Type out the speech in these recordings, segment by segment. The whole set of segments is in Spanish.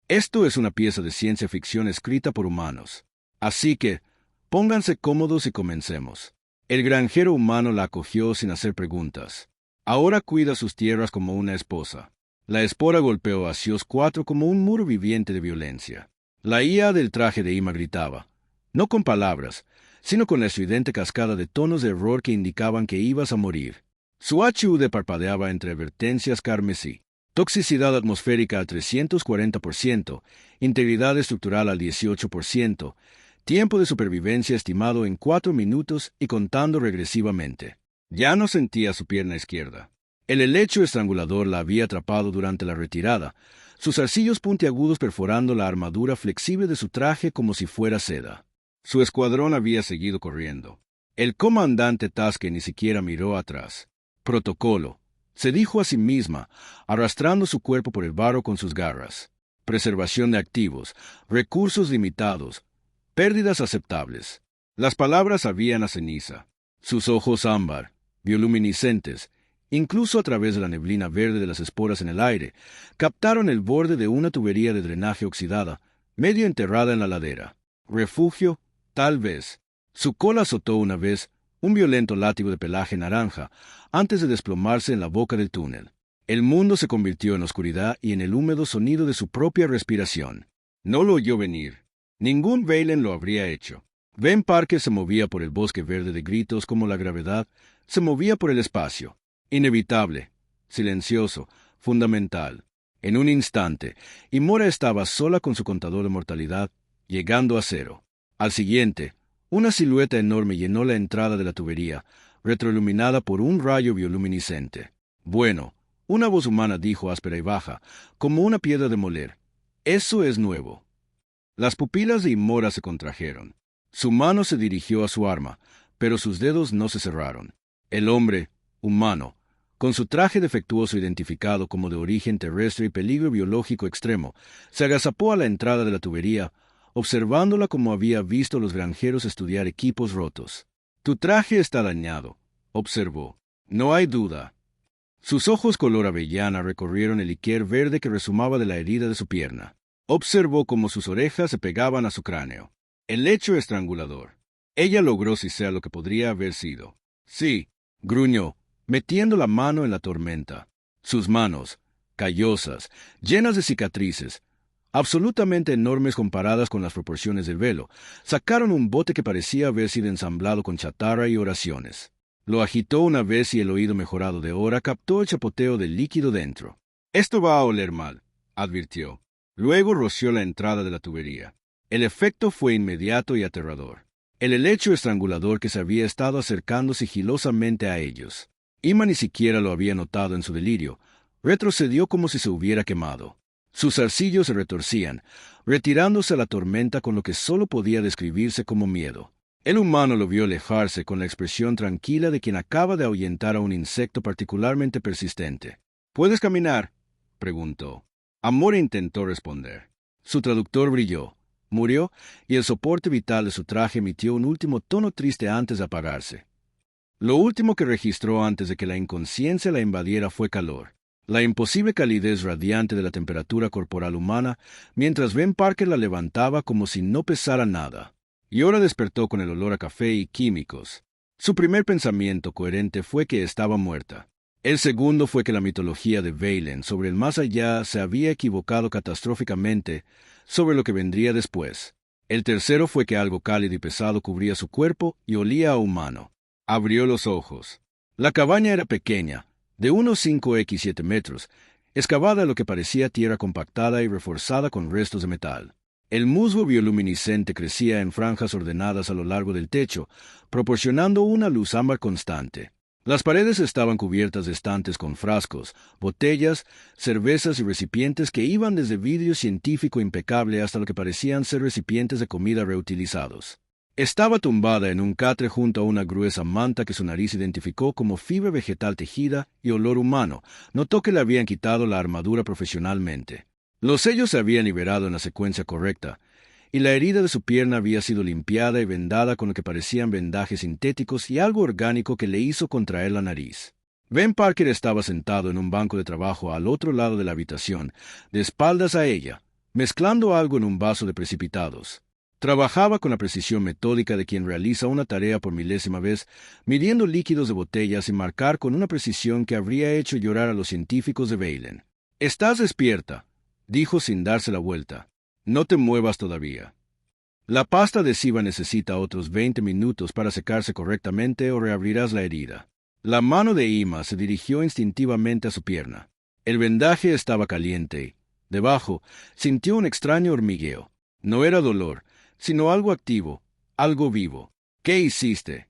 Esto es una pieza de ciencia ficción escrita por humanos. Así que, pónganse cómodos y comencemos. El granjero humano la acogió sin hacer preguntas. Ahora cuida sus tierras como una esposa. La espora golpeó a Sios 4 como un muro viviente de violencia. La IA del traje de Ima gritaba, no con palabras, sino con la estridente cascada de tonos de error que indicaban que ibas a morir. Su HUD parpadeaba entre advertencias carmesí. Toxicidad atmosférica al 340%, integridad estructural al 18%, tiempo de supervivencia estimado en 4 minutos y contando regresivamente. Ya no sentía su pierna izquierda. El helecho estrangulador la había atrapado durante la retirada, sus zarcillos puntiagudos perforando la armadura flexible de su traje como si fuera seda. Su escuadrón había seguido corriendo. El comandante Taske ni siquiera miró atrás. Protocolo, se dijo a sí misma, arrastrando su cuerpo por el barro con sus garras. Preservación de activos, recursos limitados, pérdidas aceptables. Las palabras sabían a ceniza. Sus ojos ámbar, bioluminiscentes, incluso a través de la neblina verde de las esporas en el aire, captaron el borde de una tubería de drenaje oxidada, medio enterrada en la ladera. Refugio, tal vez. Su cola azotó una vez un violento látigo de pelaje naranja, antes de desplomarse en la boca del túnel. El mundo se convirtió en oscuridad y en el húmedo sonido de su propia respiración. No lo oyó venir. Ningún Valen lo habría hecho. Ben Parker se movía por el bosque verde de gritos como la gravedad, se movía por el espacio. Inevitable, silencioso, fundamental. En un instante, y Mora estaba sola con su contador de mortalidad, llegando a 0. Al siguiente, una silueta enorme llenó la entrada de la tubería, retroiluminada por un rayo bioluminiscente. Bueno, una voz humana dijo áspera y baja, como una piedra de moler. Eso es nuevo. Las pupilas de Imora se contrajeron. Su mano se dirigió a su arma, pero sus dedos no se cerraron. El hombre, humano, con su traje defectuoso identificado como de origen terrestre y peligro biológico extremo, se agazapó a la entrada de la tubería, observándola como había visto los granjeros estudiar equipos rotos. Tu traje está dañado, observó. No hay duda. Sus ojos color avellana recorrieron el iquer verde que resumaba de la herida de su pierna. Observó cómo sus orejas se pegaban a su cráneo. El hecho estrangulador. Ella logró si sea lo que podría haber sido. Sí, gruñó, metiendo la mano en la tormenta. Sus manos, callosas, llenas de cicatrices, absolutamente enormes comparadas con las proporciones del velo, sacaron un bote que parecía haber sido ensamblado con chatarra y oraciones. Lo agitó una vez y el oído mejorado de Ora captó el chapoteo del líquido dentro. Esto va a oler mal, advirtió. Luego roció la entrada de la tubería. El efecto fue inmediato y aterrador. El helecho estrangulador que se había estado acercando sigilosamente a ellos. Ima ni siquiera lo había notado en su delirio. Retrocedió como si se hubiera quemado. Sus zarcillos se retorcían, retirándose a la tormenta con lo que solo podía describirse como miedo. El humano lo vio alejarse con la expresión tranquila de quien acaba de ahuyentar a un insecto particularmente persistente. ¿Puedes caminar?, preguntó. Amor intentó responder. Su traductor brilló, murió, y el soporte vital de su traje emitió un último tono triste antes de apagarse. Lo último que registró antes de que la inconsciencia la invadiera fue calor. La imposible calidez radiante de la temperatura corporal humana, mientras Ben Parker la levantaba como si no pesara nada. Y ahora despertó con el olor a café y químicos. Su primer pensamiento coherente fue que estaba muerta. El segundo fue que la mitología de Valen sobre el más allá se había equivocado catastróficamente sobre lo que vendría después. El tercero fue que algo cálido y pesado cubría su cuerpo y olía a humano. Abrió los ojos. La cabaña era pequeña, de unos 5x7 metros, excavada en lo que parecía tierra compactada y reforzada con restos de metal. El musgo bioluminiscente crecía en franjas ordenadas a lo largo del techo, proporcionando una luz ámbar constante. Las paredes estaban cubiertas de estantes con frascos, botellas, cervezas y recipientes que iban desde vidrio científico impecable hasta lo que parecían ser recipientes de comida reutilizados. Estaba tumbada en un catre junto a una gruesa manta que su nariz identificó como fibra vegetal tejida y olor humano. Notó que le habían quitado la armadura profesionalmente. Los sellos se habían liberado en la secuencia correcta, y la herida de su pierna había sido limpiada y vendada con lo que parecían vendajes sintéticos y algo orgánico que le hizo contraer la nariz. Ben Parker estaba sentado en un banco de trabajo al otro lado de la habitación, de espaldas a ella, mezclando algo en un vaso de precipitados. Trabajaba con la precisión metódica de quien realiza una tarea por milésima vez, midiendo líquidos de botellas y marcar con una precisión que habría hecho llorar a los científicos de Valen. «Estás despierta», dijo sin darse la vuelta. «No te muevas todavía. La pasta adhesiva necesita otros 20 minutos para secarse correctamente o reabrirás la herida». La mano de Ima se dirigió instintivamente a su pierna. El vendaje estaba caliente y, debajo, sintió un extraño hormigueo. No era dolor, sino algo activo, algo vivo. «¿Qué hiciste?»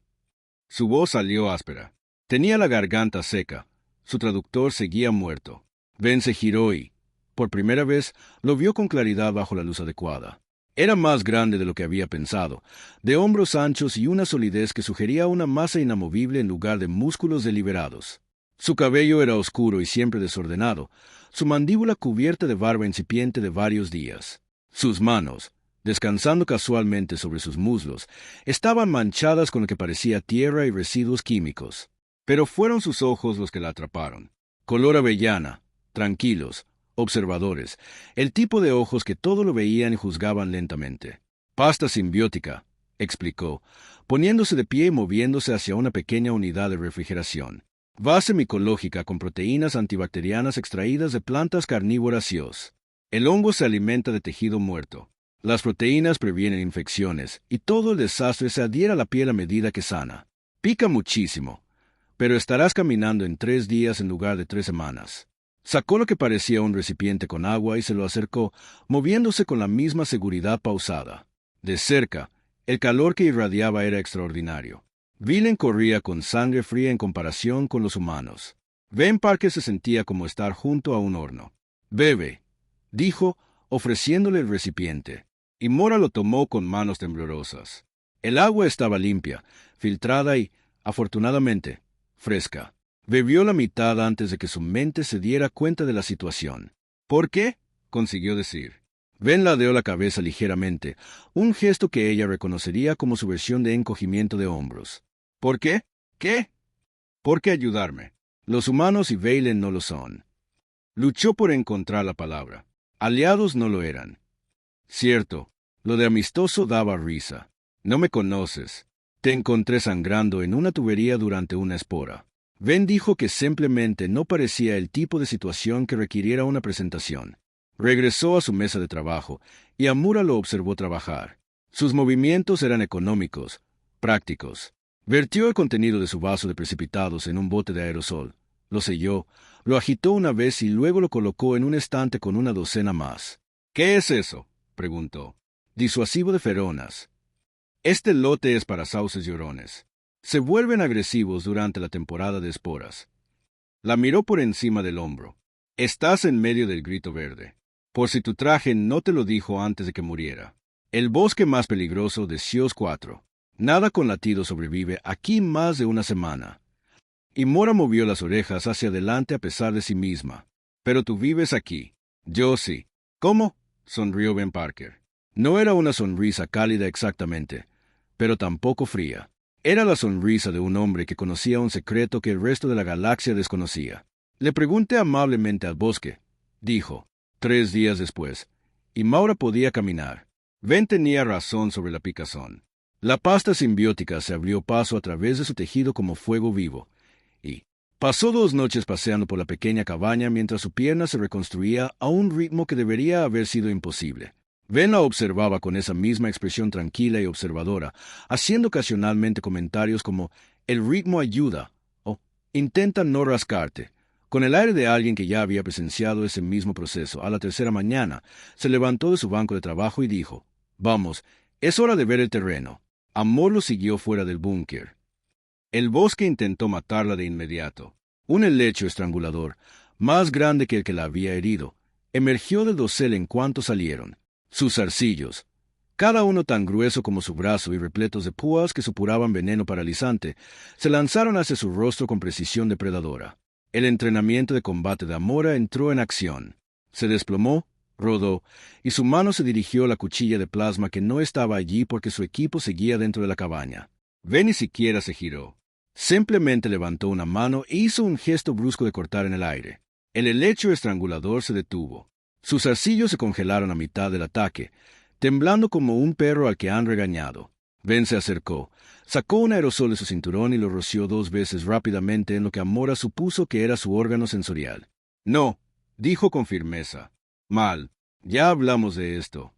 Su voz salió áspera. Tenía la garganta seca. Su traductor seguía muerto. Ben se giró y, por primera vez, lo vio con claridad bajo la luz adecuada. Era más grande de lo que había pensado, de hombros anchos y una solidez que sugería una masa inamovible en lugar de músculos deliberados. Su cabello era oscuro y siempre desordenado, su mandíbula cubierta de barba incipiente de varios días. Sus manos, descansando casualmente sobre sus muslos, estaban manchadas con lo que parecía tierra y residuos químicos. Pero fueron sus ojos los que la atraparon. Color avellana, tranquilos, observadores, el tipo de ojos que todo lo veían y juzgaban lentamente. «Pasta simbiótica», explicó, poniéndose de pie y moviéndose hacia una pequeña unidad de refrigeración. «Base micológica con proteínas antibacterianas extraídas de plantas carnívoras y os. El hongo se alimenta de tejido muerto. Las proteínas previenen infecciones, y todo el desastre se adhiere a la piel a medida que sana. Pica muchísimo, pero estarás caminando en 3 días en lugar de 3 semanas». Sacó lo que parecía un recipiente con agua y se lo acercó, moviéndose con la misma seguridad pausada. De cerca, el calor que irradiaba era extraordinario. Valen corría con sangre fría en comparación con los humanos. Ben Parker se sentía como estar junto a un horno. «Bebe», dijo, ofreciéndole el recipiente, y Mora lo tomó con manos temblorosas. El agua estaba limpia, filtrada y, afortunadamente, fresca. Bebió la mitad antes de que su mente se diera cuenta de la situación. «¿Por qué?», consiguió decir. Ben ladeó la cabeza ligeramente, un gesto que ella reconocería como su versión de encogimiento de hombros. «¿Por qué? ¿Qué?» «¿Por qué ayudarme? Los humanos y Valen no lo son». Luchó por encontrar la palabra. Aliados no lo eran. Cierto, lo de amistoso daba risa. «No me conoces. Te encontré sangrando en una tubería durante una espora». Ben dijo que simplemente no parecía el tipo de situación que requiriera una presentación. Regresó a su mesa de trabajo y Amura lo observó trabajar. Sus movimientos eran económicos, prácticos. Vertió el contenido de su vaso de precipitados en un bote de aerosol, lo selló, lo agitó una vez y luego lo colocó en un estante con una docena más. «¿Qué es eso?», preguntó. «Disuasivo de feronas. Este lote es para sauces llorones. Se vuelven agresivos durante la temporada de esporas». La miró por encima del hombro. «Estás en medio del grito verde. Por si tu traje no te lo dijo antes de que muriera. El bosque más peligroso de Sios 4. Nada con latido sobrevive aquí más de una semana». Y Mora movió las orejas hacia adelante a pesar de sí misma. «Pero tú vives aquí». «Yo sí». «¿Cómo?», sonrió Ben Parker. No era una sonrisa cálida exactamente, pero tampoco fría. Era la sonrisa de un hombre que conocía un secreto que el resto de la galaxia desconocía. «Le pregunté amablemente al bosque», dijo, 3 días después, y Maura podía caminar. Ben tenía razón sobre la picazón. La pasta simbiótica se abrió paso a través de su tejido como fuego vivo, y pasó 2 noches paseando por la pequeña cabaña mientras su pierna se reconstruía a un ritmo que debería haber sido imposible. Ben la observaba con esa misma expresión tranquila y observadora, haciendo ocasionalmente comentarios como «el ritmo ayuda» o «intenta no rascarte». Con el aire de alguien que ya había presenciado ese mismo proceso, a la 3ª mañana, se levantó de su banco de trabajo y dijo: «Vamos, es hora de ver el terreno». Amor lo siguió fuera del búnker. El bosque intentó matarla de inmediato. Un helecho estrangulador, más grande que el que la había herido, emergió del dosel en cuanto salieron. Sus zarcillos, cada uno tan grueso como su brazo y repletos de púas que supuraban veneno paralizante, se lanzaron hacia su rostro con precisión depredadora. El entrenamiento de combate de Amora entró en acción. Se desplomó, rodó, y su mano se dirigió a la cuchilla de plasma que no estaba allí porque su equipo seguía dentro de la cabaña. Ben ni siquiera se giró. Simplemente levantó una mano e hizo un gesto brusco de cortar en el aire. El helecho estrangulador se detuvo. Sus zarcillos se congelaron a mitad del ataque, temblando como un perro al que han regañado. Ben se acercó, sacó un aerosol de su cinturón y lo roció 2 veces rápidamente en lo que Amora supuso que era su órgano sensorial. No, dijo con firmeza. Mal. Ya hablamos de esto.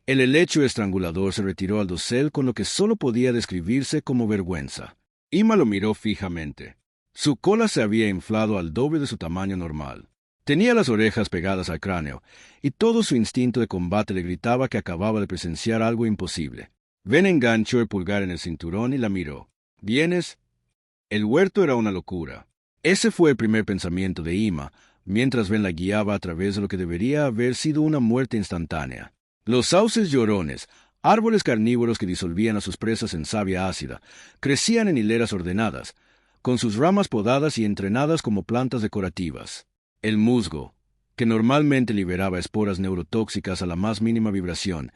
El helecho estrangulador se retiró al dosel con lo que solo podía describirse como vergüenza. Ima lo miró fijamente. Su cola se había inflado al doble de su tamaño normal. Tenía las orejas pegadas al cráneo, y todo su instinto de combate le gritaba que acababa de presenciar algo imposible. Ben enganchó el pulgar en el cinturón y la miró. ¿Vienes? El huerto era una locura. Ese fue el primer pensamiento de Ima, mientras Ben la guiaba a través de lo que debería haber sido una muerte instantánea. Los sauces llorones, árboles carnívoros que disolvían a sus presas en savia ácida, crecían en hileras ordenadas, con sus ramas podadas y entrenadas como plantas decorativas. El musgo, que normalmente liberaba esporas neurotóxicas a la más mínima vibración,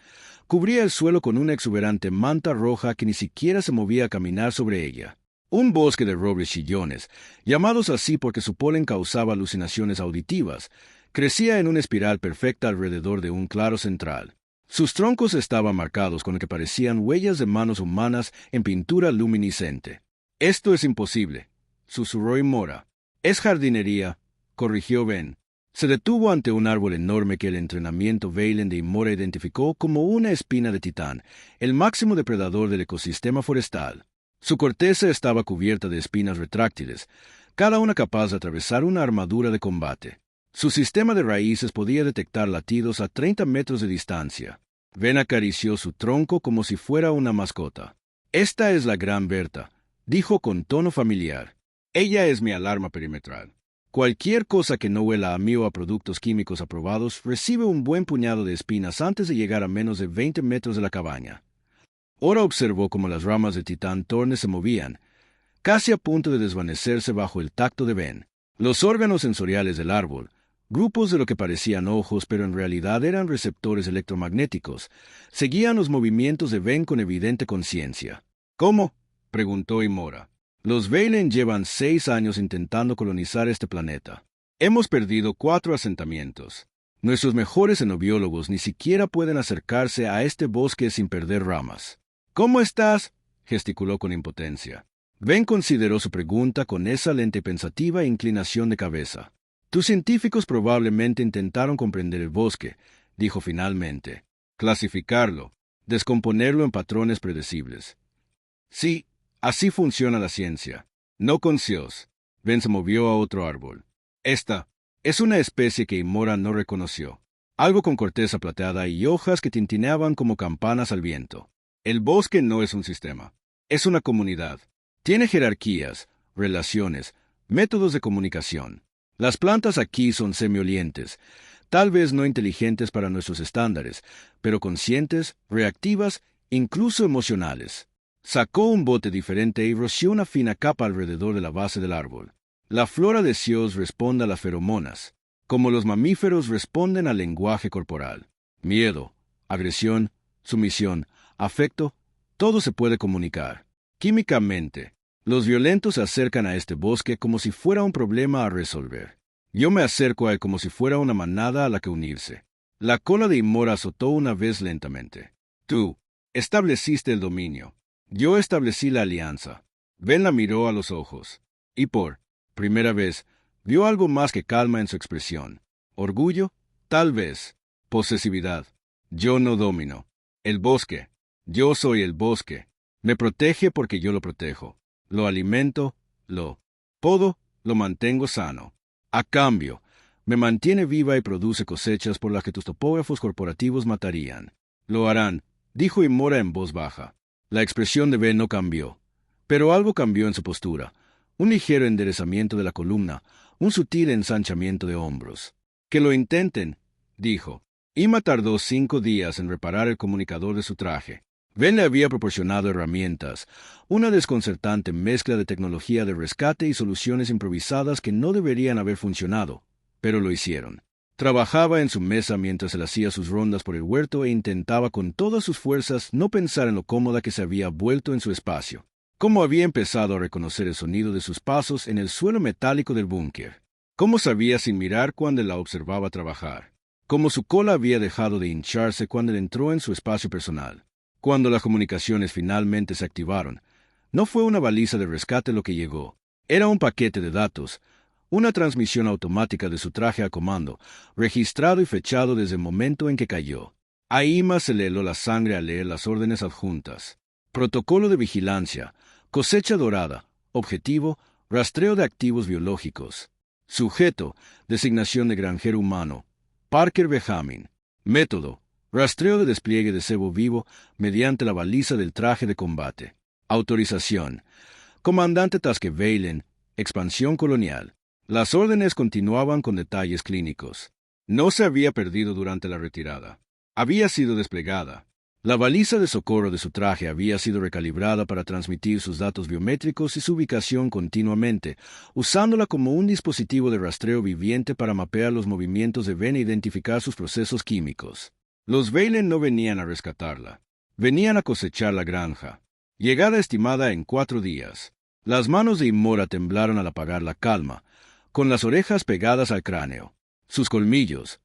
cubría el suelo con una exuberante manta roja que ni siquiera se movía a caminar sobre ella. Un bosque de robles chillones, llamados así porque su polen causaba alucinaciones auditivas, crecía en una espiral perfecta alrededor de un claro central. Sus troncos estaban marcados con lo que parecían huellas de manos humanas en pintura luminiscente. «Esto es imposible», susurró Imora. «Es jardinería», corrigió Ben. Se detuvo ante un árbol enorme que el entrenamiento Valen de Imora identificó como una espina de titán, el máximo depredador del ecosistema forestal. Su corteza estaba cubierta de espinas retráctiles, cada una capaz de atravesar una armadura de combate. Su sistema de raíces podía detectar latidos a 30 metros de distancia. Ben acarició su tronco como si fuera una mascota. «Esta es la gran Berta», dijo con tono familiar. «Ella es mi alarma perimetral. Cualquier cosa que no huela a mí o a productos químicos aprobados recibe un buen puñado de espinas antes de llegar a menos de 20 metros de la cabaña». Ora observó cómo las ramas de Titán Torne se movían, casi a punto de desvanecerse bajo el tacto de Ben. Los órganos sensoriales del árbol, grupos de lo que parecían ojos pero en realidad eran receptores electromagnéticos, seguían los movimientos de Ben con evidente conciencia. «¿Cómo?», preguntó Imora. «Los Valen llevan 6 años intentando colonizar este planeta. Hemos perdido 4 asentamientos. Nuestros mejores xenobiólogos ni siquiera pueden acercarse a este bosque sin perder ramas». «¿Cómo estás?», gesticuló con impotencia. Ben consideró su pregunta con esa lente pensativa inclinación de cabeza. «Tus científicos probablemente intentaron comprender el bosque», dijo finalmente. «Clasificarlo, descomponerlo en patrones predecibles». «Sí, así funciona la ciencia. No con Sios». Ben se movió a otro árbol. «Esta es una especie que Imora no reconoció. Algo con corteza plateada y hojas que tintineaban como campanas al viento. El bosque no es un sistema. Es una comunidad. Tiene jerarquías, relaciones, métodos de comunicación. Las plantas aquí son semiolientes, tal vez no inteligentes para nuestros estándares, pero conscientes, reactivas, incluso emocionales». Sacó un bote diferente y roció una fina capa alrededor de la base del árbol. La flora de Sios responde a las feromonas, como los mamíferos responden al lenguaje corporal. Miedo, agresión, sumisión, afecto, todo se puede comunicar. Químicamente, los violentos se acercan a este bosque como si fuera un problema a resolver. Yo me acerco a él como si fuera una manada a la que unirse. La cola de Imora azotó una vez lentamente. «Tú estableciste el dominio. Yo establecí la alianza». Ben la miró a los ojos, y por primera vez vio algo más que calma en su expresión. Orgullo, tal vez. Posesividad. «Yo no domino. El bosque. Yo soy el bosque. Me protege porque yo lo protejo. Lo alimento, lo podo, lo mantengo sano. A cambio, me mantiene viva y produce cosechas por las que tus topógrafos corporativos matarían. Lo harán», dijo Imora en voz baja. La expresión de Ben no cambió, pero algo cambió en su postura. Un ligero enderezamiento de la columna, un sutil ensanchamiento de hombros. «Que lo intenten», dijo. Ima tardó 5 días en reparar el comunicador de su traje. Ben le había proporcionado herramientas, una desconcertante mezcla de tecnología de rescate y soluciones improvisadas que no deberían haber funcionado, pero lo hicieron. Trabajaba en su mesa mientras él hacía sus rondas por el huerto e intentaba con todas sus fuerzas no pensar en lo cómoda que se había vuelto en su espacio. Cómo había empezado a reconocer el sonido de sus pasos en el suelo metálico del búnker. Cómo sabía sin mirar cuando la observaba trabajar. como su cola había dejado de hincharse cuando él entró en su espacio personal. Cuando las comunicaciones finalmente se activaron, no fue una baliza de rescate lo que llegó. Era un paquete de datos, una transmisión automática de su traje a comando, registrado y fechado desde el momento en que cayó. A Ima se le heló la sangre al leer las órdenes adjuntas. Protocolo de vigilancia, cosecha dorada, objetivo, rastreo de activos biológicos. Sujeto, designación de granjero humano, Parker Benjamin. Método, rastreo de despliegue de cebo vivo mediante la baliza del traje de combate. Autorización, comandante Taske Valen, expansión colonial. Las órdenes continuaban con detalles clínicos. No se había perdido durante la retirada. Había sido desplegada. La baliza de socorro de su traje había sido recalibrada para transmitir sus datos biométricos y su ubicación continuamente, usándola como un dispositivo de rastreo viviente para mapear los movimientos de Ben e identificar sus procesos químicos. Los Valen no venían a rescatarla. Venían a cosechar la granja. Llegada estimada en 4 días. Las manos de Imora temblaron al apagar la calma, con las orejas pegadas al cráneo. Sus colmillos,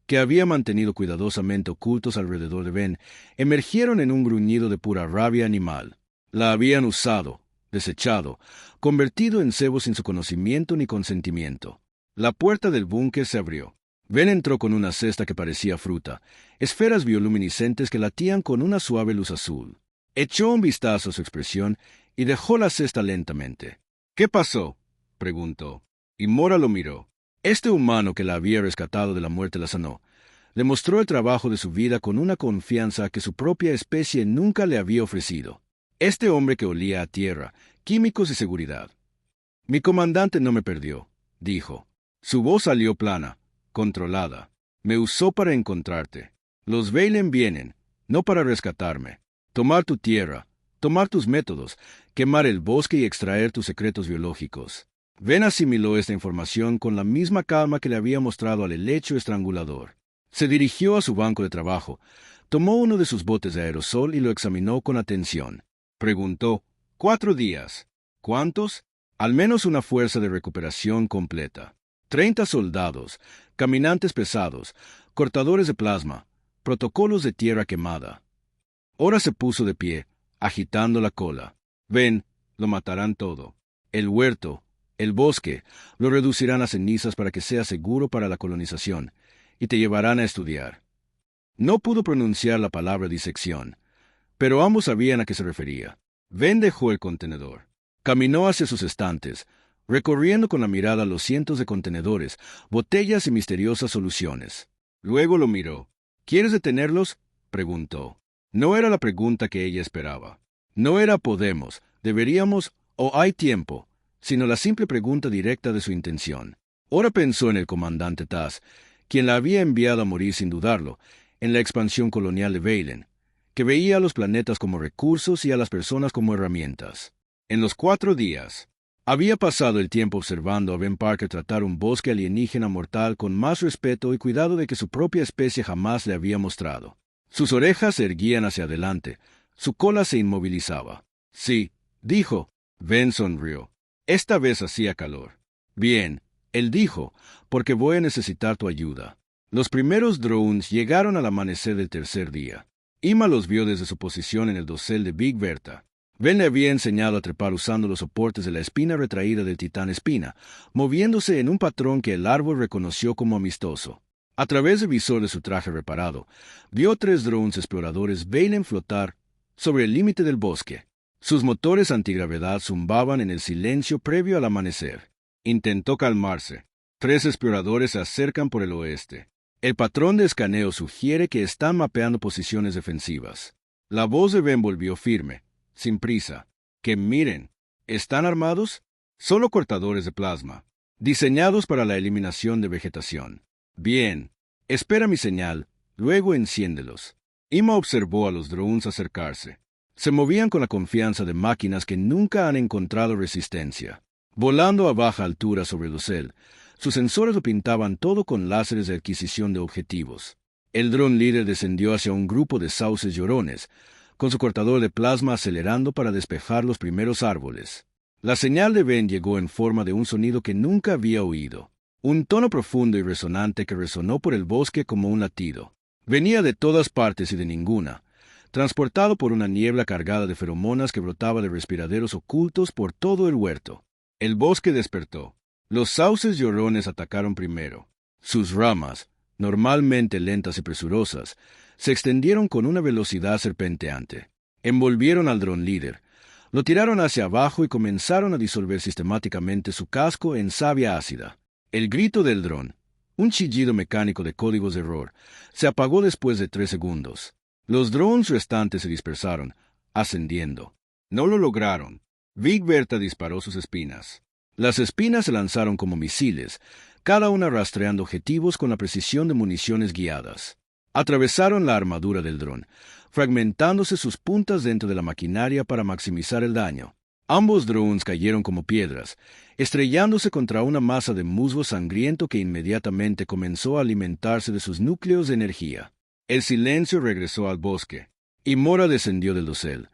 que había mantenido cuidadosamente ocultos alrededor de Ben, emergieron en un gruñido de pura rabia animal. La habían usado, desechado, convertido en cebo sin su conocimiento ni consentimiento. La puerta del búnker se abrió. Ben entró con una cesta que parecía fruta, esferas bioluminiscentes que latían con una suave luz azul. Echó un vistazo a su expresión y dejó la cesta lentamente. «¿Qué pasó?», preguntó. Y Mora lo miró. Este humano que la había rescatado de la muerte la sanó. Le mostró el trabajo de su vida con una confianza que su propia especie nunca le había ofrecido. Este hombre que olía a tierra, químicos y seguridad. «Mi comandante no me perdió», dijo. Su voz salió plana, controlada. «Me usó para encontrarte. Los Valen vienen, no para rescatarme. Tomar tu tierra, tomar tus métodos, quemar el bosque y extraer tus secretos biológicos». Ben asimiló esta información con la misma calma que le había mostrado al helecho estrangulador. Se dirigió a su banco de trabajo, tomó uno de sus botes de aerosol y lo examinó con atención. Preguntó, 4 días. ¿Cuántos? Al menos una fuerza de recuperación completa. 30 soldados, caminantes pesados, cortadores de plasma, protocolos de tierra quemada. Ahora se puso de pie, agitando la cola. «Ven, lo matarán todo. El huerto, el bosque, lo reducirán a cenizas para que sea seguro para la colonización, y te llevarán a estudiar». No pudo pronunciar la palabra disección, pero ambos sabían a qué se refería. Ben dejó el contenedor. Caminó hacia sus estantes, recorriendo con la mirada los cientos de contenedores, botellas y misteriosas soluciones. Luego lo miró. «¿Quieres detenerlos?», preguntó. No era la pregunta que ella esperaba. No era «podemos», «deberíamos» o «hay tiempo», sino la simple pregunta directa de su intención. Ahora pensó en el comandante Taz, quien la había enviado a morir sin dudarlo, en la expansión colonial de Valen, que veía a los planetas como recursos y a las personas como herramientas. En los 4 días, había pasado el tiempo observando a Ben Parker tratar un bosque alienígena mortal con más respeto y cuidado de que su propia especie jamás le había mostrado. Sus orejas se erguían hacia adelante, su cola se inmovilizaba. «Sí», dijo. Ben sonrió. Esta vez hacía calor. «Bien», él dijo, «porque voy a necesitar tu ayuda». Los primeros drones llegaron al amanecer del tercer día. Ima los vio desde su posición en el dosel de Big Bertha. Ben le había enseñado a trepar usando los soportes de la espina retraída del titán espina, moviéndose en un patrón que el árbol reconoció como amistoso. A través del visor de su traje reparado, vio 3 drones exploradores Valen flotar sobre el límite del bosque. Sus motores antigravedad zumbaban en el silencio previo al amanecer. Intentó calmarse. 3 exploradores se acercan por el oeste. El patrón de escaneo sugiere que están mapeando posiciones defensivas. La voz de Ben volvió firme, sin prisa. «Que miren, ¿están armados? Solo cortadores de plasma, diseñados para la eliminación de vegetación». «Bien, espera mi señal, luego enciéndelos». Ima observó a los drones acercarse. Se movían con la confianza de máquinas que nunca han encontrado resistencia. Volando a baja altura sobre el dosel, sus sensores lo pintaban todo con láseres de adquisición de objetivos. El dron líder descendió hacia un grupo de sauces llorones, con su cortador de plasma acelerando para despejar los primeros árboles. La señal de Ben llegó en forma de un sonido que nunca había oído. un tono profundo y resonante que resonó por el bosque como un latido. Venía de todas partes y de ninguna, transportado por una niebla cargada de feromonas que brotaba de respiraderos ocultos por todo el huerto. El bosque despertó. Los sauces llorones atacaron primero. Sus ramas, normalmente lentas y presurosas, se extendieron con una velocidad serpenteante. Envolvieron al dron líder, lo tiraron hacia abajo y comenzaron a disolver sistemáticamente su casco en savia ácida. El grito del dron, un chillido mecánico de códigos de error, se apagó después de 3 segundos. Los drones restantes se dispersaron, ascendiendo. No lo lograron. Big Bertha disparó sus espinas. Las espinas se lanzaron como misiles, cada una rastreando objetivos con la precisión de municiones guiadas. Atravesaron la armadura del dron, fragmentándose sus puntas dentro de la maquinaria para maximizar el daño. Ambos drones cayeron como piedras, estrellándose contra una masa de musgo sangriento que inmediatamente comenzó a alimentarse de sus núcleos de energía. El silencio regresó al bosque, y Mora descendió del dosel,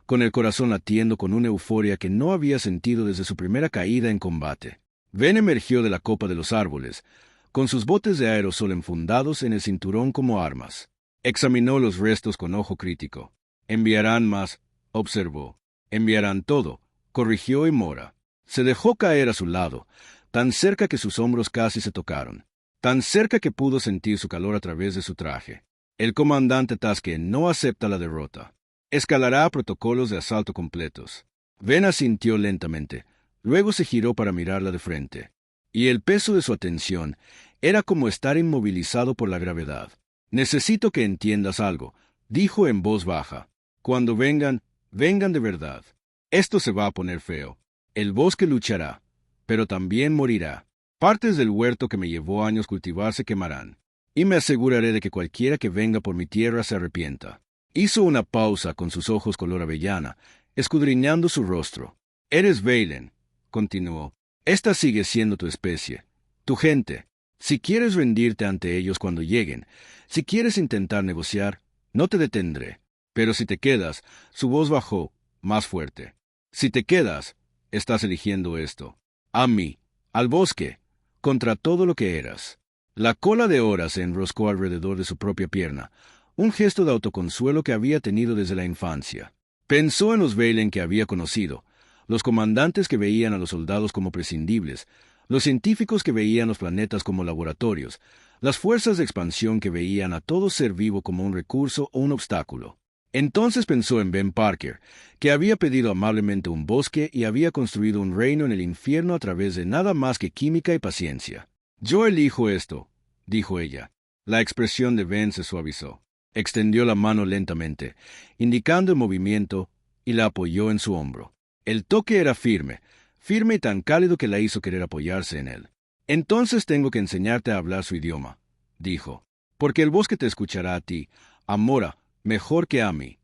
con el corazón latiendo con una euforia que no había sentido desde su primera caída en combate. Ben emergió de la copa de los árboles, con sus botes de aerosol enfundados en el cinturón como armas. Examinó los restos con ojo crítico. «Enviarán más», observó. «Enviarán todo», corrigió y Mora. Se dejó caer a su lado, tan cerca que sus hombros casi se tocaron, tan cerca que pudo sentir su calor a través de su traje. El comandante Taske no acepta la derrota. Escalará protocolos de asalto completos. Ben asintió lentamente, luego se giró para mirarla de frente. Y el peso de su atención era como estar inmovilizado por la gravedad. «Necesito que entiendas algo», dijo en voz baja. «Cuando vengan, vengan de verdad. Esto se va a poner feo. El bosque luchará, pero también morirá. Partes del huerto que me llevó años cultivar se quemarán. Y me aseguraré de que cualquiera que venga por mi tierra se arrepienta». Hizo una pausa con sus ojos color avellana, escudriñando su rostro. «Eres Valen», continuó. «Esta sigue siendo tu especie, tu gente. Si quieres rendirte ante ellos cuando lleguen, si quieres intentar negociar, no te detendré. Pero si te quedas», su voz bajó, más fuerte. «Si te quedas, estás eligiendo esto. A mí, al bosque, contra todo lo que eras». La cola de Ora se enroscó alrededor de su propia pierna, un gesto de autoconsuelo que había tenido desde la infancia. Pensó en los Valen que había conocido, los comandantes que veían a los soldados como prescindibles, los científicos que veían los planetas como laboratorios, las fuerzas de expansión que veían a todo ser vivo como un recurso o un obstáculo. Entonces pensó en Ben Parker, que había pedido amablemente un bosque y había construido un reino en el infierno a través de nada más que química y paciencia. «Yo elijo esto», dijo ella. La expresión de Ben se suavizó. Extendió la mano lentamente, indicando el movimiento, y la apoyó en su hombro. El toque era firme, firme y tan cálido que la hizo querer apoyarse en él. «Entonces tengo que enseñarte a hablar su idioma», dijo, «porque el bosque te escuchará a ti, a Mora, mejor que a mí».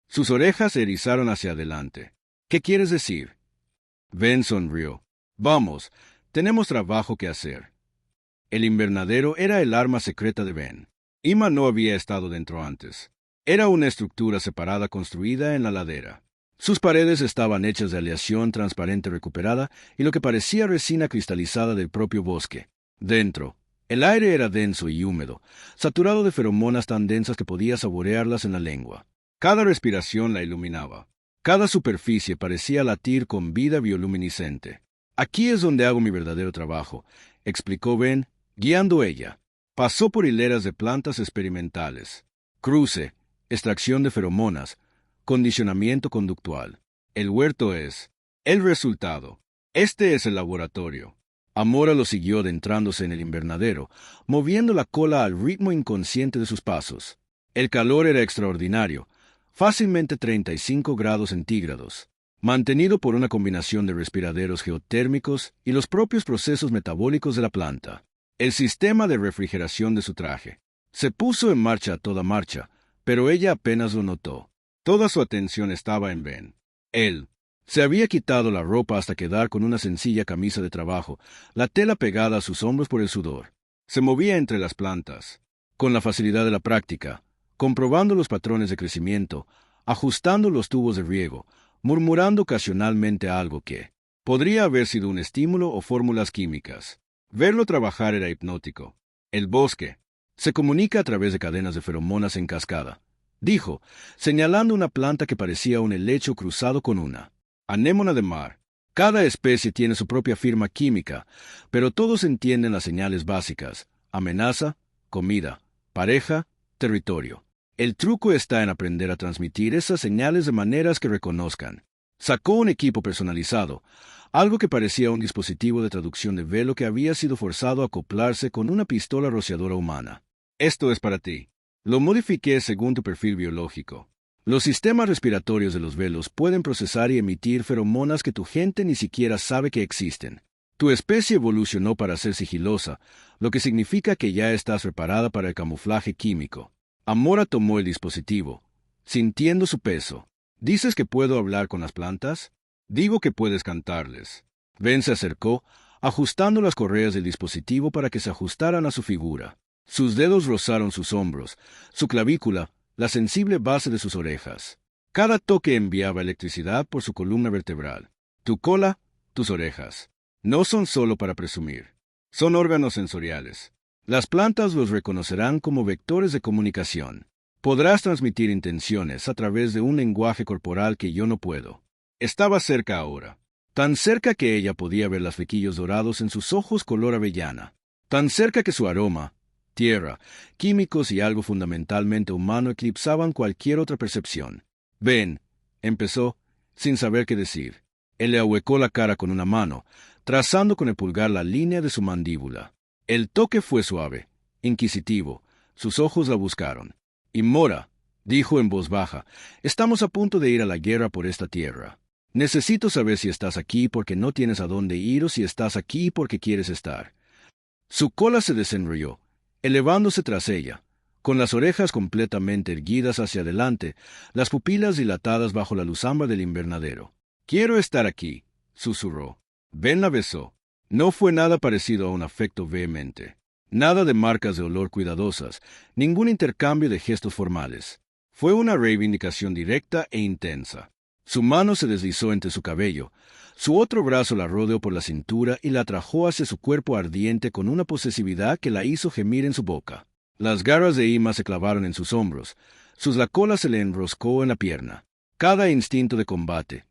Sus orejas se erizaron hacia adelante. «¿Qué quieres decir?» Ben sonrió. «Vamos, tenemos trabajo que hacer». El invernadero era el arma secreta de Ben. Ima no había estado dentro antes. Era una estructura separada construida en la ladera. Sus paredes estaban hechas de aleación transparente recuperada y lo que parecía resina cristalizada del propio bosque. Dentro, el aire era denso y húmedo, saturado de feromonas tan densas que podía saborearlas en la lengua. Cada respiración la iluminaba. Cada superficie parecía latir con vida bioluminiscente. «Aquí es donde hago mi verdadero trabajo», explicó Ben, guiando ella. Pasó por hileras de plantas experimentales. Cruce, extracción de feromonas, condicionamiento conductual. El huerto es el resultado. Este es el laboratorio. Amora lo siguió adentrándose en el invernadero, moviendo la cola al ritmo inconsciente de sus pasos. El calor era extraordinario, fácilmente 35 grados centígrados, mantenido por una combinación de respiraderos geotérmicos y los propios procesos metabólicos de la planta. El sistema de refrigeración de su traje se puso en marcha a toda marcha, pero ella apenas lo notó. Toda su atención estaba en Ben. Él se había quitado la ropa hasta quedar con una sencilla camisa de trabajo, la tela pegada a sus hombros por el sudor. Se movía entre las plantas, con la facilidad de la práctica, comprobando los patrones de crecimiento, ajustando los tubos de riego, murmurando ocasionalmente algo que podría haber sido un estímulo o fórmulas químicas. Verlo trabajar era hipnótico. El bosque se comunica a través de cadenas de feromonas en cascada, dijo, señalando una planta que parecía un helecho cruzado con una anémona de mar. Cada especie tiene su propia firma química, pero todos entienden las señales básicas: amenaza, comida, pareja, territorio. El truco está en aprender a transmitir esas señales de maneras que reconozcan. Sacó un equipo personalizado, algo que parecía un dispositivo de traducción de velo que había sido forzado a acoplarse con una pistola rociadora humana. Esto es para ti. Lo modifiqué según tu perfil biológico. Los sistemas respiratorios de los velos pueden procesar y emitir feromonas que tu gente ni siquiera sabe que existen. Tu especie evolucionó para ser sigilosa, lo que significa que ya estás preparada para el camuflaje químico. Amora tomó el dispositivo, sintiendo su peso. ¿Dices que puedo hablar con las plantas? Digo que puedes cantarles. Ben se acercó, ajustando las correas del dispositivo para que se ajustaran a su figura. Sus dedos rozaron sus hombros, su clavícula, la sensible base de sus orejas. Cada toque enviaba electricidad por su columna vertebral. Tu cola, tus orejas. No son solo para presumir. Son órganos sensoriales. Las plantas los reconocerán como vectores de comunicación. Podrás transmitir intenciones a través de un lenguaje corporal que yo no puedo. Estaba cerca ahora. Tan cerca que ella podía ver los flequillos dorados en sus ojos color avellana. Tan cerca que su aroma, tierra, químicos y algo fundamentalmente humano eclipsaban cualquier otra percepción. «Ven», empezó, sin saber qué decir. Él le ahuecó la cara con una mano, trazando con el pulgar la línea de su mandíbula. El toque fue suave, inquisitivo. Sus ojos la buscaron. «Y Mora», dijo en voz baja, «estamos a punto de ir a la guerra por esta tierra. Necesito saber si estás aquí porque no tienes a dónde ir o si estás aquí porque quieres estar». Su cola se desenrolló, elevándose tras ella, con las orejas completamente erguidas hacia adelante, las pupilas dilatadas bajo la luzamba del invernadero. «Quiero estar aquí», susurró. Ben la besó. No fue nada parecido a un afecto vehemente. Nada de marcas de olor cuidadosas, ningún intercambio de gestos formales. Fue una reivindicación directa e intensa. Su mano se deslizó entre su cabello, su otro brazo la rodeó por la cintura y la atrajo hacia su cuerpo ardiente con una posesividad que la hizo gemir en su boca. Las garras de Ima se clavaron en sus hombros, la cola se le enroscó en la pierna. Cada instinto de combate,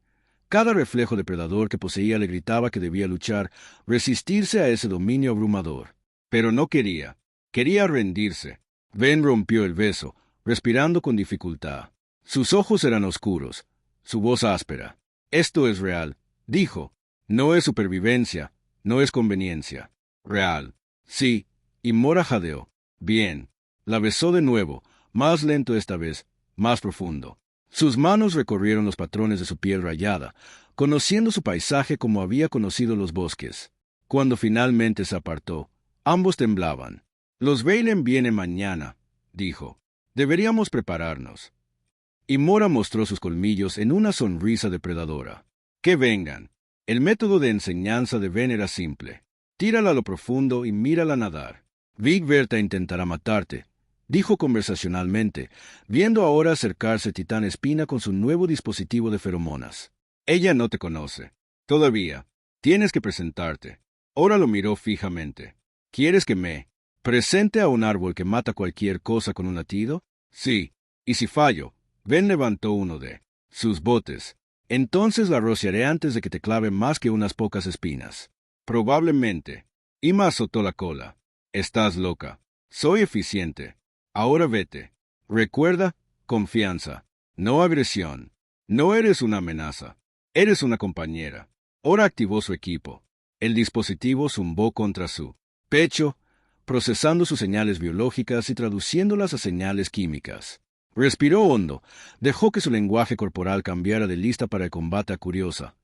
cada reflejo depredador que poseía le gritaba que debía luchar, resistirse a ese dominio abrumador. Pero no quería. Quería rendirse. Ben rompió el beso, respirando con dificultad. Sus ojos eran oscuros, su voz áspera. «Esto es real», dijo. «No es supervivencia, no es conveniencia. Real». «Sí», y Mora jadeó. «Bien». La besó de nuevo, más lento esta vez, más profundo. Sus manos recorrieron los patrones de su piel rayada, conociendo su paisaje como había conocido los bosques. Cuando finalmente se apartó, ambos temblaban. «Los Veilen vienen mañana», dijo. «Deberíamos prepararnos». Y Mora mostró sus colmillos en una sonrisa depredadora. «Que vengan». El método de enseñanza de Ben era simple. Tírala a lo profundo y mírala nadar. «Vig Berta intentará matarte», dijo conversacionalmente, viendo ahora acercarse Titán Espina con su nuevo dispositivo de feromonas. «Ella no te conoce. Todavía. Tienes que presentarte». Ahora lo miró fijamente. «¿Quieres que me presente a un árbol que mata cualquier cosa con un latido?» «Sí. Y si fallo», Ben levantó uno de sus botes. «Entonces la rociaré antes de que te clave más que unas pocas espinas». «Probablemente». Ima azotó la cola. «Estás loca. Soy eficiente. Ahora vete. Recuerda, confianza, no agresión. No eres una amenaza. Eres una compañera». Ahora activó su equipo. El dispositivo zumbó contra su pecho, procesando sus señales biológicas y traduciéndolas a señales químicas. Respiró hondo, dejó que su lenguaje corporal cambiara de lista para el combate a curiosa,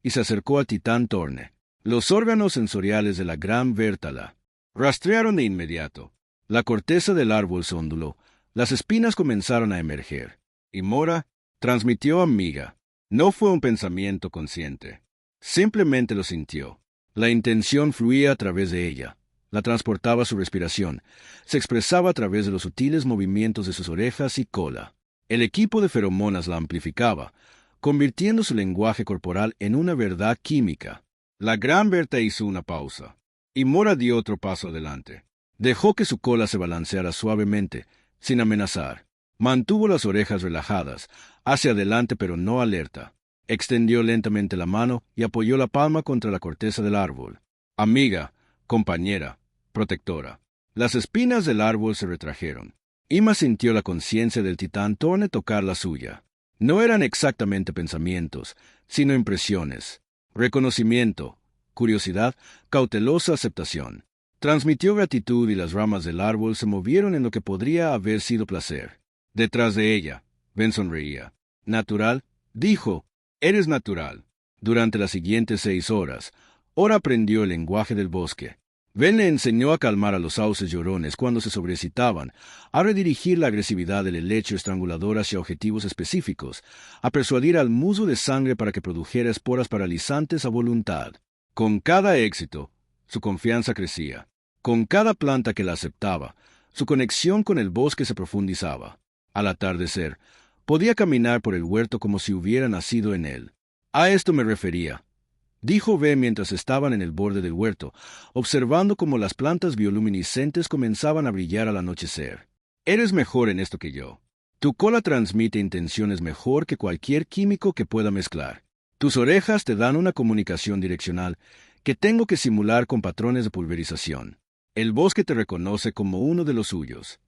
y se acercó al titán Torne. Los órganos sensoriales de la gran Vértala rastrearon de inmediato. La corteza del árbol se onduló, las espinas comenzaron a emerger, y Mora transmitió amiga. No fue un pensamiento consciente. Simplemente lo sintió. La intención fluía a través de ella. La transportaba su respiración, se expresaba a través de los sutiles movimientos de sus orejas y cola. El equipo de feromonas la amplificaba, convirtiendo su lenguaje corporal en una verdad química. La gran Berta hizo una pausa. y Mora dio otro paso adelante. Dejó que su cola se balanceara suavemente, sin amenazar. Mantuvo las orejas relajadas, hacia adelante pero no alerta. Extendió lentamente la mano y apoyó la palma contra la corteza del árbol. Amiga, compañera, protectora. Las espinas del árbol se retrajeron. Ima sintió la conciencia del titán Torne tocar la suya. No eran exactamente pensamientos, sino impresiones. Reconocimiento, curiosidad, cautelosa aceptación. Transmitió gratitud y las ramas del árbol se movieron en lo que podría haber sido placer. Detrás de ella, Ben sonreía. Natural, dijo, eres natural. Durante las siguientes 6 horas, Ora aprendió el lenguaje del bosque. Ben le enseñó a calmar a los sauces llorones cuando se sobrecitaban, a redirigir la agresividad del helecho estrangulador hacia objetivos específicos, a persuadir al musgo de sangre para que produjera esporas paralizantes a voluntad. Con cada éxito, su confianza crecía. Con cada planta que la aceptaba, su conexión con el bosque se profundizaba. Al atardecer, podía caminar por el huerto como si hubiera nacido en él. A esto me refería, dijo Ben mientras estaban en el borde del huerto, observando cómo las plantas bioluminiscentes comenzaban a brillar al anochecer. Eres mejor en esto que yo. Tu cola transmite intenciones mejor que cualquier químico que pueda mezclar. Tus orejas te dan una comunicación direccional que tengo que simular con patrones de pulverización. El bosque te reconoce como uno de los suyos.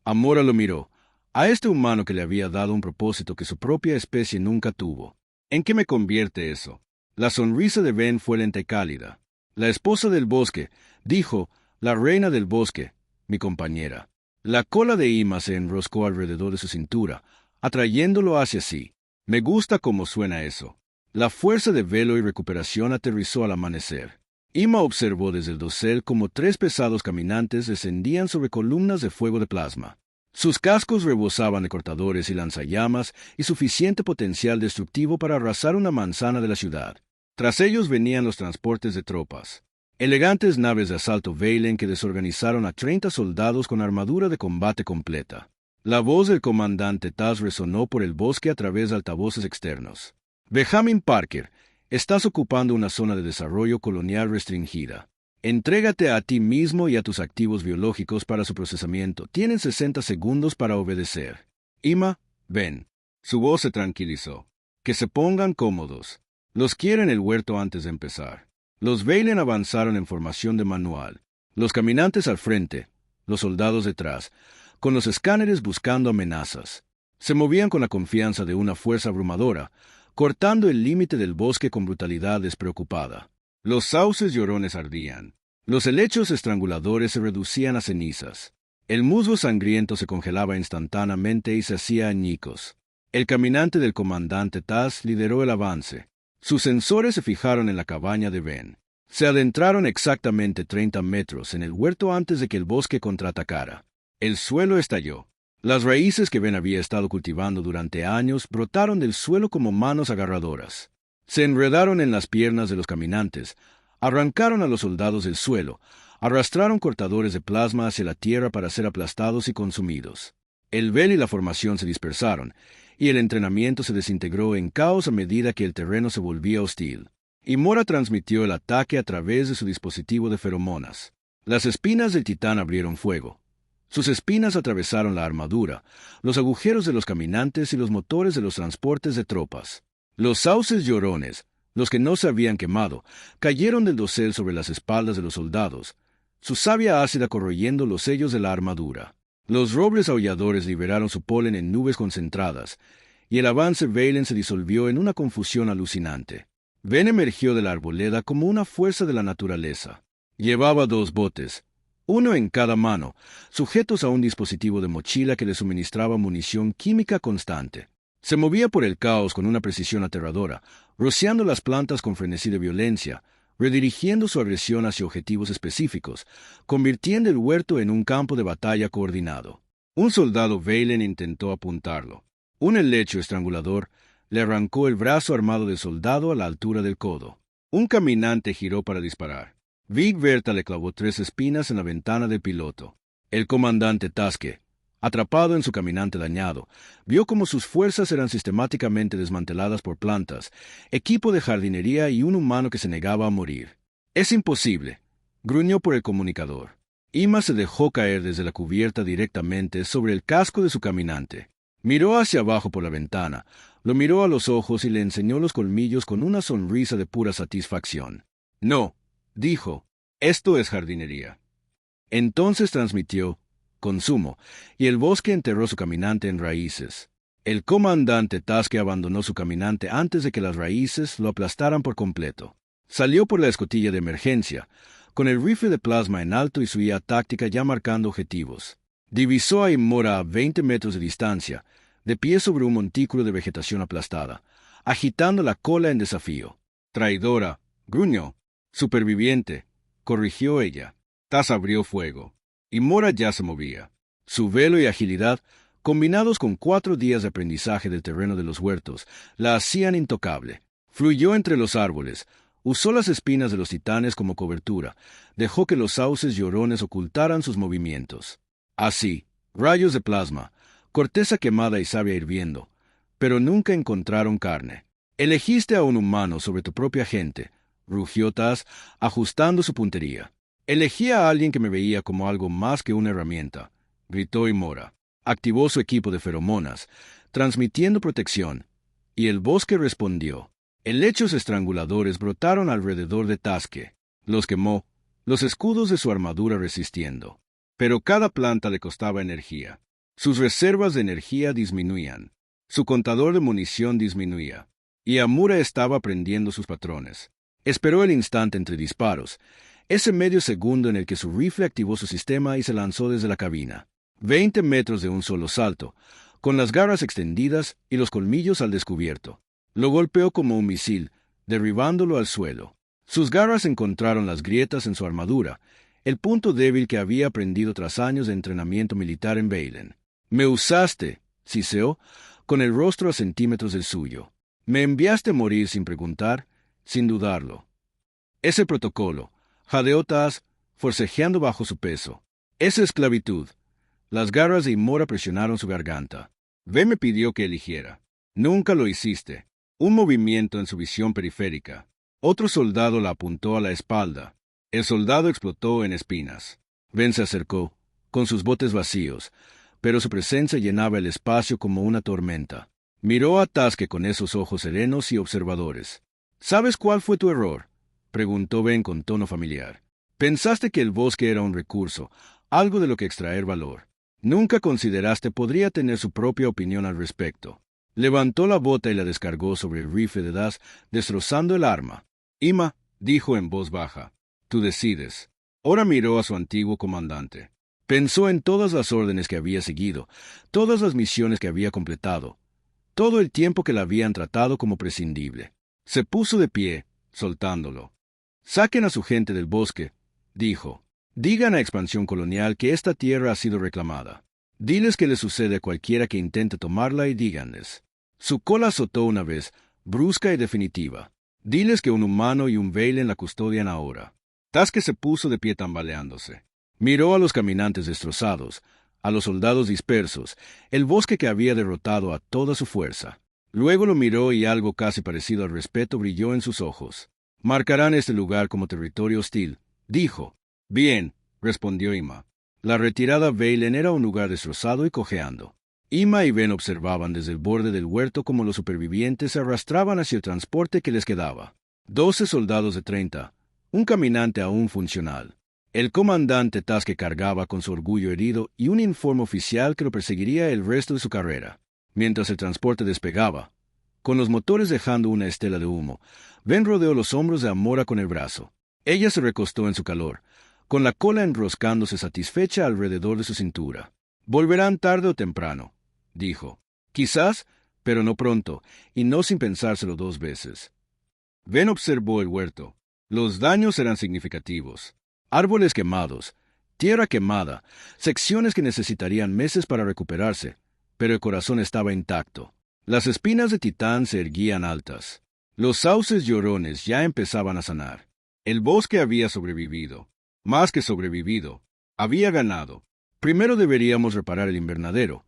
Amora lo miró, a este humano que le había dado un propósito que su propia especie nunca tuvo. ¿En qué me convierte eso? La sonrisa de Ben fue lenta y cálida. La esposa del bosque, dijo, la reina del bosque, mi compañera. La cola de Ima se enroscó alrededor de su cintura, atrayéndolo hacia sí. Me gusta cómo suena eso. La fuerza de velo y recuperación aterrizó al amanecer. Ima observó desde el dosel cómo 3 pesados caminantes descendían sobre columnas de fuego de plasma. Sus cascos rebosaban de cortadores y lanzallamas y suficiente potencial destructivo para arrasar una manzana de la ciudad. Tras ellos venían los transportes de tropas. Elegantes naves de asalto Valen que desorganizaron a 30 soldados con armadura de combate completa. La voz del comandante Taz resonó por el bosque a través de altavoces externos. Benjamin Parker, estás ocupando una zona de desarrollo colonial restringida. Entrégate a ti mismo y a tus activos biológicos para su procesamiento. Tienen 60 segundos para obedecer. Ima, ven. Su voz se tranquilizó. Que se pongan cómodos. Los quiero en el huerto antes de empezar. Los Valen avanzaron en formación de manual. Los caminantes al frente, los soldados detrás, con los escáneres buscando amenazas. Se movían con la confianza de una fuerza abrumadora, cortando el límite del bosque con brutalidad despreocupada. Los sauces llorones ardían. Los helechos estranguladores se reducían a cenizas. El musgo sangriento se congelaba instantáneamente y se hacía añicos. El caminante del comandante Taz lideró el avance. Sus sensores se fijaron en la cabaña de Ben. Se adentraron exactamente 30 metros en el huerto antes de que el bosque contraatacara. El suelo estalló. Las raíces que Ben había estado cultivando durante años brotaron del suelo como manos agarradoras. Se enredaron en las piernas de los caminantes, arrancaron a los soldados del suelo, arrastraron cortadores de plasma hacia la tierra para ser aplastados y consumidos. El Vel y la formación se dispersaron, y el entrenamiento se desintegró en caos a medida que el terreno se volvía hostil. Y Mora transmitió el ataque a través de su dispositivo de feromonas. Las espinas del titán abrieron fuego. Sus espinas atravesaron la armadura, los agujeros de los caminantes y los motores de los transportes de tropas. Los sauces llorones, los que no se habían quemado, cayeron del dosel sobre las espaldas de los soldados, su savia ácida corroyendo los sellos de la armadura. Los robles aulladores liberaron su polen en nubes concentradas, y el avance Valen se disolvió en una confusión alucinante. Ben emergió de la arboleda como una fuerza de la naturaleza. Llevaba 2 botes, uno en cada mano, sujetos a un dispositivo de mochila que le suministraba munición química constante. Se movía por el caos con una precisión aterradora, rociando las plantas con frenesí de violencia, redirigiendo su agresión hacia objetivos específicos, convirtiendo el huerto en un campo de batalla coordinado. Un soldado Valen intentó apuntarlo. Un helecho estrangulador le arrancó el brazo armado del soldado a la altura del codo. Un caminante giró para disparar. Vig Verta le clavó 3 espinas en la ventana del piloto. El comandante Taske, atrapado en su caminante dañado, vio cómo sus fuerzas eran sistemáticamente desmanteladas por plantas, equipo de jardinería y un humano que se negaba a morir. «Es imposible», gruñó por el comunicador. Ima se dejó caer desde la cubierta directamente sobre el casco de su caminante. Miró hacia abajo por la ventana, lo miró a los ojos y le enseñó los colmillos con una sonrisa de pura satisfacción. No, dijo, esto es jardinería. Entonces transmitió, consumo, y el bosque enterró su caminante en raíces. El comandante Taske abandonó su caminante antes de que las raíces lo aplastaran por completo. Salió por la escotilla de emergencia, con el rifle de plasma en alto y su guía táctica ya marcando objetivos. Divisó a Imora a 20 metros de distancia, de pie sobre un montículo de vegetación aplastada, agitando la cola en desafío. Traidora, gruñó. Superviviente, corrigió ella. Taz abrió fuego. Imora ya se movía. Su velo y agilidad, combinados con 4 días de aprendizaje del terreno de los huertos, la hacían intocable. Fluyó entre los árboles, usó las espinas de los titanes como cobertura, dejó que los sauces llorones ocultaran sus movimientos. Así, rayos de plasma, corteza quemada y savia hirviendo, pero nunca encontraron carne. Elegiste a un humano sobre tu propia gente, rugió Taz, ajustando su puntería. Elegí a alguien que me veía como algo más que una herramienta, gritó Imora. Activó su equipo de feromonas, transmitiendo protección, y el bosque respondió. Helechos estranguladores brotaron alrededor de Taske. Los quemó, los escudos de su armadura resistiendo. Pero cada planta le costaba energía. Sus reservas de energía disminuían. Su contador de munición disminuía. Y Amura estaba aprendiendo sus patrones. Esperó el instante entre disparos, ese medio segundo en el que su rifle activó su sistema y se lanzó desde la cabina. 20 metros de un solo salto, con las garras extendidas y los colmillos al descubierto. Lo golpeó como un misil, derribándolo al suelo. Sus garras encontraron las grietas en su armadura, el punto débil que había aprendido tras años de entrenamiento militar en Valen. «Me usaste», siseó, con el rostro a centímetros del suyo. «Me enviaste a morir sin preguntar, sin dudarlo». «Ese protocolo», jadeó Taz, forcejeando bajo su peso. «Esa esclavitud». Las garras de Imora presionaron su garganta. «V me pidió que eligiera. Nunca lo hiciste». Un movimiento en su visión periférica. Otro soldado la apuntó a la espalda. El soldado explotó en espinas. Ben se acercó, con sus botes vacíos, pero su presencia llenaba el espacio como una tormenta. Miró a Taske con esos ojos serenos y observadores. «¿Sabes cuál fue tu error?», preguntó Ben con tono familiar. «Pensaste que el bosque era un recurso, algo de lo que extraer valor. Nunca consideraste podría tener su propia opinión al respecto». Levantó la bota y la descargó sobre el rifle de Taz, destrozando el arma. «Ima», dijo en voz baja, «tú decides». Ahora miró a su antiguo comandante. Pensó en todas las órdenes que había seguido, todas las misiones que había completado, todo el tiempo que la habían tratado como prescindible. Se puso de pie, soltándolo. «Saquen a su gente del bosque», dijo. «Digan a Expansión Colonial que esta tierra ha sido reclamada. Diles que le sucede a cualquiera que intente tomarla y díganles». Su cola azotó una vez, brusca y definitiva. «Diles que un humano y un Valen la custodian ahora». Taske se puso de pie tambaleándose. Miró a los caminantes destrozados, a los soldados dispersos, el bosque que había derrotado a toda su fuerza. Luego lo miró y algo casi parecido al respeto brilló en sus ojos. «Marcarán este lugar como territorio hostil», dijo. «Bien», respondió Ima. La retirada Valen era un lugar destrozado y cojeando. Ima y Ben observaban desde el borde del huerto cómo los supervivientes se arrastraban hacia el transporte que les quedaba. 12 soldados de 30, un caminante aún funcional. El comandante Taske cargaba con su orgullo herido y un informe oficial que lo perseguiría el resto de su carrera. Mientras el transporte despegaba, con los motores dejando una estela de humo, Ben rodeó los hombros de Amora con el brazo. Ella se recostó en su calor, con la cola enroscándose satisfecha alrededor de su cintura. «Volverán tarde o temprano», dijo. «Quizás, pero no pronto, y no sin pensárselo 2 veces». Ben observó el huerto. Los daños eran significativos. Árboles quemados, tierra quemada, secciones que necesitarían meses para recuperarse, pero el corazón estaba intacto. Las espinas de titán se erguían altas. Los sauces llorones ya empezaban a sanar. El bosque había sobrevivido. Más que sobrevivido, había ganado. «Primero deberíamos reparar el invernadero»,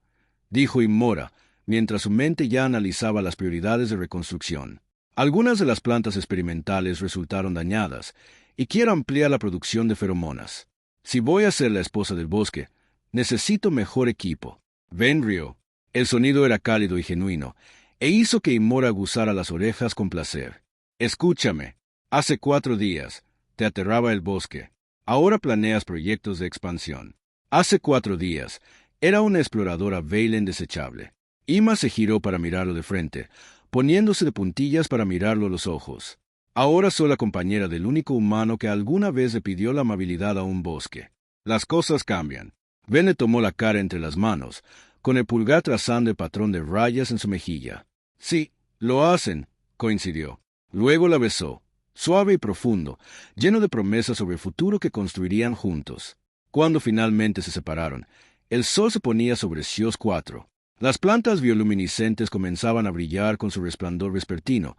dijo Imora, mientras su mente ya analizaba las prioridades de reconstrucción. Algunas de las plantas experimentales resultaron dañadas, y quiero ampliar la producción de feromonas. Si voy a ser la esposa del bosque, necesito mejor equipo. Ven rió. El sonido era cálido y genuino, e hizo que Imora aguzara las orejas con placer. Escúchame. Hace 4 días, te aterraba el bosque. Ahora planeas proyectos de expansión. Hace 4 días, era una exploradora Veylen desechable. Ima se giró para mirarlo de frente, poniéndose de puntillas para mirarlo a los ojos. Ahora soy la compañera del único humano que alguna vez le pidió la amabilidad a un bosque. Las cosas cambian. Ben le tomó la cara entre las manos, con el pulgar trazando el patrón de rayas en su mejilla. Sí, lo hacen, coincidió. Luego la besó, suave y profundo, lleno de promesas sobre el futuro que construirían juntos. Cuando finalmente se separaron, el sol se ponía sobre Sios 4. Las plantas bioluminiscentes comenzaban a brillar con su resplandor vespertino,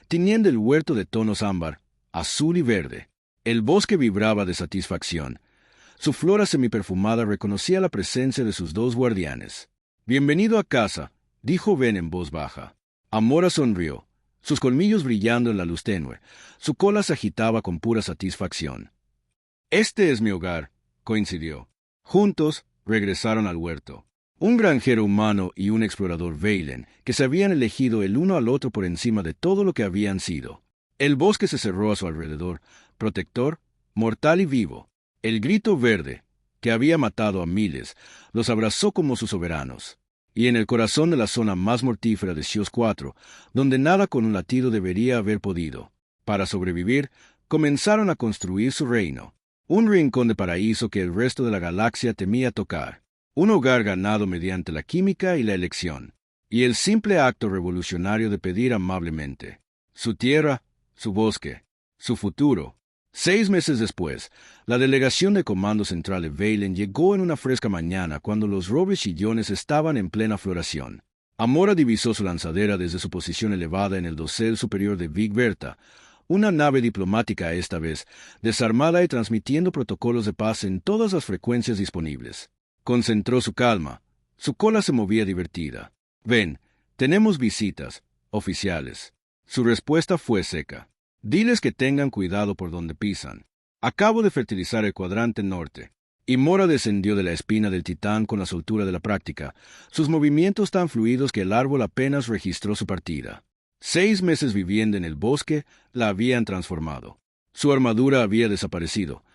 tiñendo el huerto de tonos ámbar, azul y verde. El bosque vibraba de satisfacción. Su flora semiperfumada reconocía la presencia de sus 2 guardianes. «Bienvenido a casa», dijo Ben en voz baja. Amora sonrió, sus colmillos brillando en la luz tenue. Su cola se agitaba con pura satisfacción. «Este es mi hogar», coincidió. Juntos, regresaron al huerto. Un granjero humano y un explorador Veylen, que se habían elegido el uno al otro por encima de todo lo que habían sido. El bosque se cerró a su alrededor, protector, mortal y vivo. El grito verde, que había matado a miles, los abrazó como sus soberanos. Y en el corazón de la zona más mortífera de Sios 4, donde nada con un latido debería haber podido, para sobrevivir, comenzaron a construir su reino. Un rincón de paraíso que el resto de la galaxia temía tocar. Un hogar ganado mediante la química y la elección, y el simple acto revolucionario de pedir amablemente. Su tierra, su bosque, su futuro. 6 meses después, la delegación de Comando Central de Veylen llegó en una fresca mañana cuando los robes chillones estaban en plena floración. Amora divisó su lanzadera desde su posición elevada en el dosel superior de Big Bertha, una nave diplomática esta vez, desarmada y transmitiendo protocolos de paz en todas las frecuencias disponibles. Concentró su calma. Su cola se movía divertida. «Ven, tenemos visitas, oficiales». Su respuesta fue seca. «Diles que tengan cuidado por donde pisan. Acabo de fertilizar el cuadrante norte». Y Mora descendió de la espina del titán con la soltura de la práctica, sus movimientos tan fluidos que el árbol apenas registró su partida. 6 meses viviendo en el bosque la habían transformado. Su armadura había desaparecido,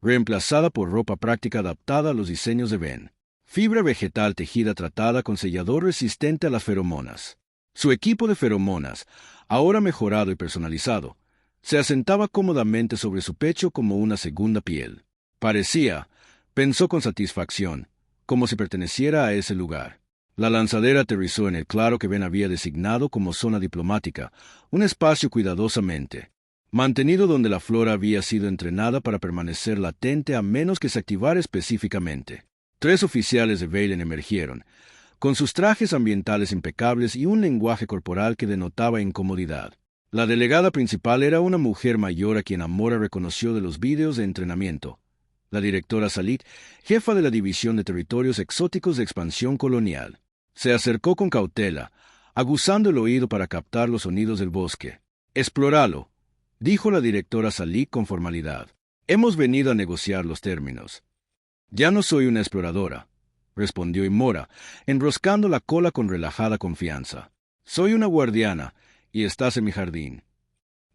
reemplazada por ropa práctica adaptada a los diseños de Ben. Fibra vegetal tejida tratada con sellador resistente a las feromonas. Su equipo de feromonas, ahora mejorado y personalizado, se asentaba cómodamente sobre su pecho como una segunda piel. Parecía, pensó con satisfacción, como si perteneciera a ese lugar. La lanzadera aterrizó en el claro que Ben había designado como zona diplomática, un espacio cuidadosamente mantenido donde la flora había sido entrenada para permanecer latente a menos que se activara específicamente. 3 oficiales de Veylen emergieron, con sus trajes ambientales impecables y un lenguaje corporal que denotaba incomodidad. La delegada principal era una mujer mayor a quien Amora reconoció de los vídeos de entrenamiento. La directora Salit, jefa de la División de Territorios Exóticos de Expansión Colonial. Se acercó con cautela, aguzando el oído para captar los sonidos del bosque. «Explóralo», dijo la directora Salit con formalidad. «Hemos venido a negociar los términos». «Ya no soy una exploradora», respondió Imora, enroscando la cola con relajada confianza. «Soy una guardiana, y estás en mi jardín».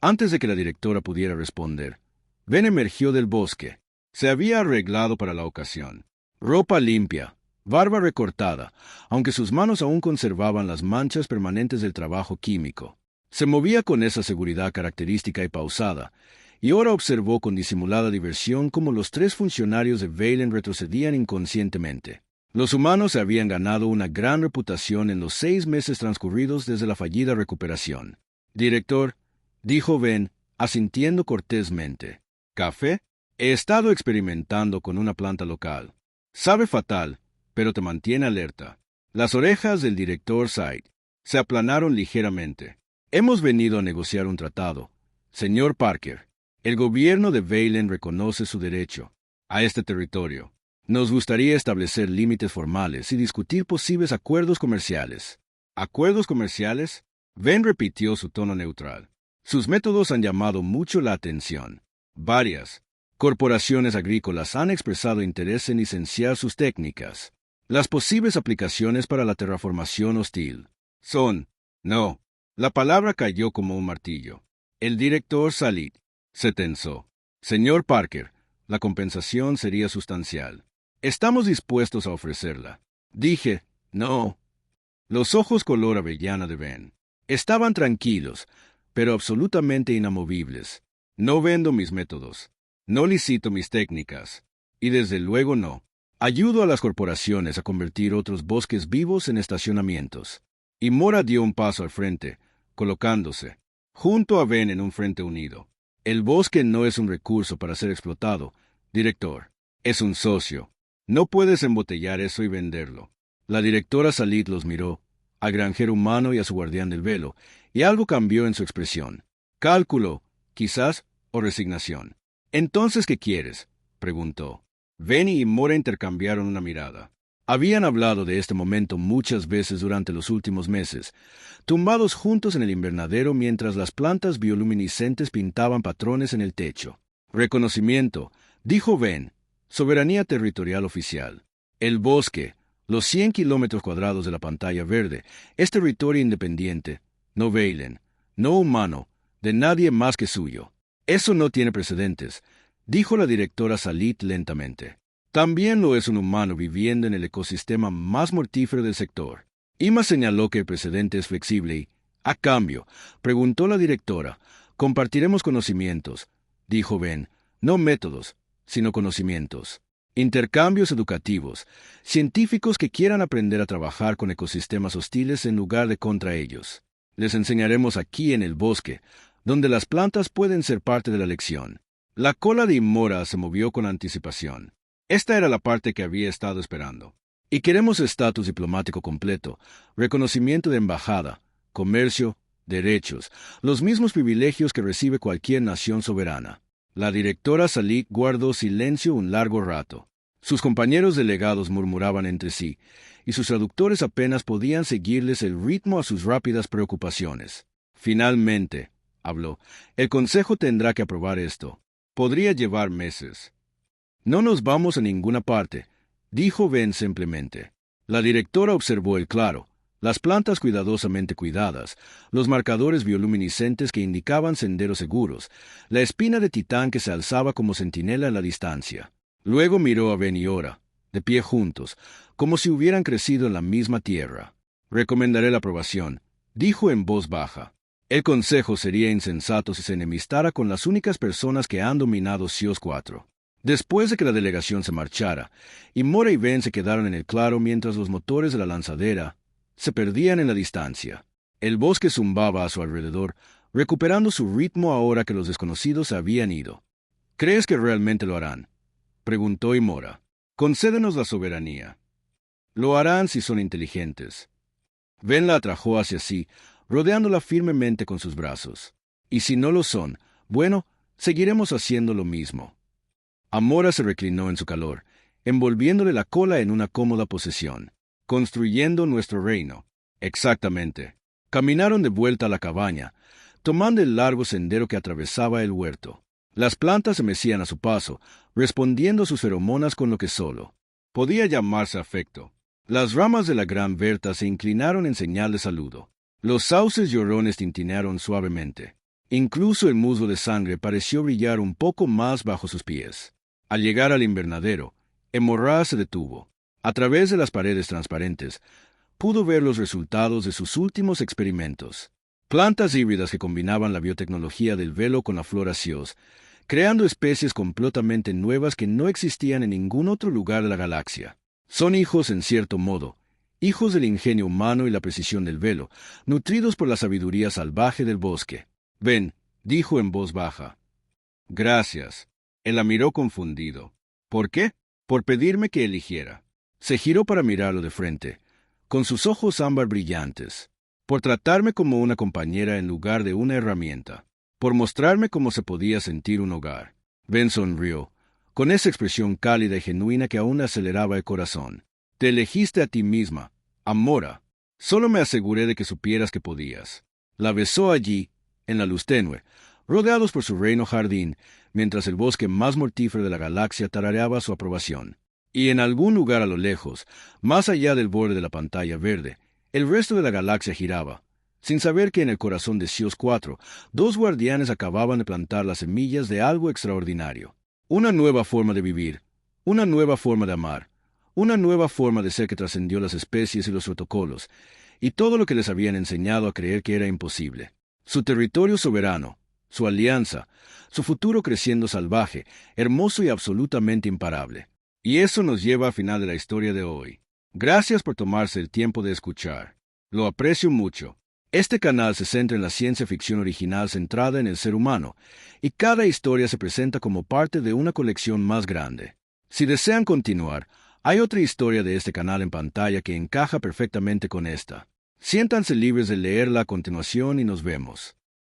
Antes de que la directora pudiera responder, Ben emergió del bosque. Se había arreglado para la ocasión. Ropa limpia, barba recortada, aunque sus manos aún conservaban las manchas permanentes del trabajo químico. Se movía con esa seguridad característica y pausada, y ahora observó con disimulada diversión cómo los 3 funcionarios de Veylen retrocedían inconscientemente. Los humanos se habían ganado una gran reputación en los 6 meses transcurridos desde la fallida recuperación. «Director», dijo Ben, asintiendo cortésmente. «¿Café? He estado experimentando con una planta local. Sabe fatal, pero te mantiene alerta». Las orejas del director Said se aplanaron ligeramente. «Hemos venido a negociar un tratado. Señor Parker, el gobierno de Veylen reconoce su derecho a este territorio. Nos gustaría establecer límites formales y discutir posibles acuerdos comerciales». «¿Acuerdos comerciales?», Ben repitió su tono neutral. «Sus métodos han llamado mucho la atención». Varias corporaciones agrícolas han expresado interés en licenciar sus técnicas. Las posibles aplicaciones para la terraformación hostil son... No. La palabra cayó como un martillo. El director Salit se tensó. Señor Parker, la compensación sería sustancial. Estamos dispuestos a ofrecerla. Dije, no. Los ojos color avellana de Ben estaban tranquilos, pero absolutamente inamovibles. No vendo mis métodos. No licito mis técnicas. Y desde luego no. Ayudo a las corporaciones a convertir otros bosques vivos en estacionamientos. Y Mora dio un paso al frente, colocándose junto a Ben en un frente unido. El bosque no es un recurso para ser explotado, director. Es un socio. No puedes embotellar eso y venderlo. La directora Salit los miró, al granjero humano y a su guardián del velo, y algo cambió en su expresión. Cálculo, quizás, o resignación. «¿Entonces qué quieres?», preguntó. Benny y Mora intercambiaron una mirada. Habían hablado de este momento muchas veces durante los últimos meses, tumbados juntos en el invernadero mientras las plantas bioluminiscentes pintaban patrones en el techo. «Reconocimiento», dijo Ben, «soberanía territorial oficial. El bosque, los 100 kilómetros cuadrados de la pantalla verde, es territorio independiente, no Veilen, no humano, de nadie más que suyo. Eso no tiene precedentes», dijo la directora Salit lentamente. «También lo es un humano viviendo en el ecosistema más mortífero del sector». Ima señaló que el precedente es flexible y, a cambio, preguntó la directora, «compartiremos conocimientos», dijo Ben, «no métodos, sino conocimientos. Intercambios educativos, científicos que quieran aprender a trabajar con ecosistemas hostiles en lugar de contra ellos. Les enseñaremos aquí en el bosque, donde las plantas pueden ser parte de la lección». La cola de Mora se movió con anticipación. Esta era la parte que había estado esperando. «Y queremos estatus diplomático completo, reconocimiento de embajada, comercio, derechos, los mismos privilegios que recibe cualquier nación soberana». La directora Salit guardó silencio un largo rato. Sus compañeros delegados murmuraban entre sí, y sus traductores apenas podían seguirles el ritmo a sus rápidas preocupaciones. «Finalmente», habló, «el Consejo tendrá que aprobar esto. Podría llevar meses». «No nos vamos a ninguna parte», dijo Ben simplemente. La directora observó el claro, las plantas cuidadosamente cuidadas, los marcadores bioluminiscentes que indicaban senderos seguros, la espina de titán que se alzaba como centinela en la distancia. Luego miró a Ben y Ora, de pie juntos, como si hubieran crecido en la misma tierra. «Recomendaré la aprobación», dijo en voz baja. «El Consejo sería insensato si se enemistara con las únicas personas que han dominado SIOS 4. Después de que la delegación se marchara, y Mora y Ben se quedaron en el claro mientras los motores de la lanzadera se perdían en la distancia. El bosque zumbaba a su alrededor, recuperando su ritmo ahora que los desconocidos se habían ido. «¿Crees que realmente lo harán?», preguntó Mora. «Concédenos la soberanía». «Lo harán si son inteligentes». Ben la atrajo hacia sí, rodeándola firmemente con sus brazos. «Y si no lo son, bueno, seguiremos haciendo lo mismo». Mora se reclinó en su calor, envolviéndole la cola en una cómoda posesión. «Construyendo nuestro reino». «Exactamente». Caminaron de vuelta a la cabaña, tomando el largo sendero que atravesaba el huerto. Las plantas se mecían a su paso, respondiendo a sus feromonas con lo que solo podía llamarse afecto. Las ramas de la gran berta se inclinaron en señal de saludo. Los sauces llorones tintinearon suavemente. Incluso el musgo de sangre pareció brillar un poco más bajo sus pies. Al llegar al invernadero, Emorra se detuvo. A través de las paredes transparentes, pudo ver los resultados de sus últimos experimentos. Plantas híbridas que combinaban la biotecnología del velo con la flora SIOS, creando especies completamente nuevas que no existían en ningún otro lugar de la galaxia. Son hijos, en cierto modo, hijos del ingenio humano y la precisión del velo, nutridos por la sabiduría salvaje del bosque. «Ben», dijo en voz baja. «Gracias». Él la miró confundido. «¿Por qué?». «Por pedirme que eligiera». Se giró para mirarlo de frente, con sus ojos ámbar brillantes. «Por tratarme como una compañera en lugar de una herramienta. Por mostrarme cómo se podía sentir un hogar». Ben sonrió, con esa expresión cálida y genuina que aún aceleraba el corazón. «Te elegiste a ti misma, Mora. Solo me aseguré de que supieras que podías». La besó allí, en la luz tenue, rodeados por su reino jardín, mientras el bosque más mortífero de la galaxia tarareaba su aprobación. Y en algún lugar a lo lejos, más allá del borde de la pantalla verde, el resto de la galaxia giraba, sin saber que en el corazón de Sios 4, dos guardianes acababan de plantar las semillas de algo extraordinario. Una nueva forma de vivir, una nueva forma de amar, una nueva forma de ser que trascendió las especies y los protocolos, y todo lo que les habían enseñado a creer que era imposible. Su territorio soberano, su alianza, su futuro creciendo salvaje, hermoso y absolutamente imparable. Y eso nos lleva al final de la historia de hoy. Gracias por tomarse el tiempo de escuchar. Lo aprecio mucho. Este canal se centra en la ciencia ficción original centrada en el ser humano, y cada historia se presenta como parte de una colección más grande. Si desean continuar, hay otra historia de este canal en pantalla que encaja perfectamente con esta. Siéntanse libres de leerla a continuación y nos vemos.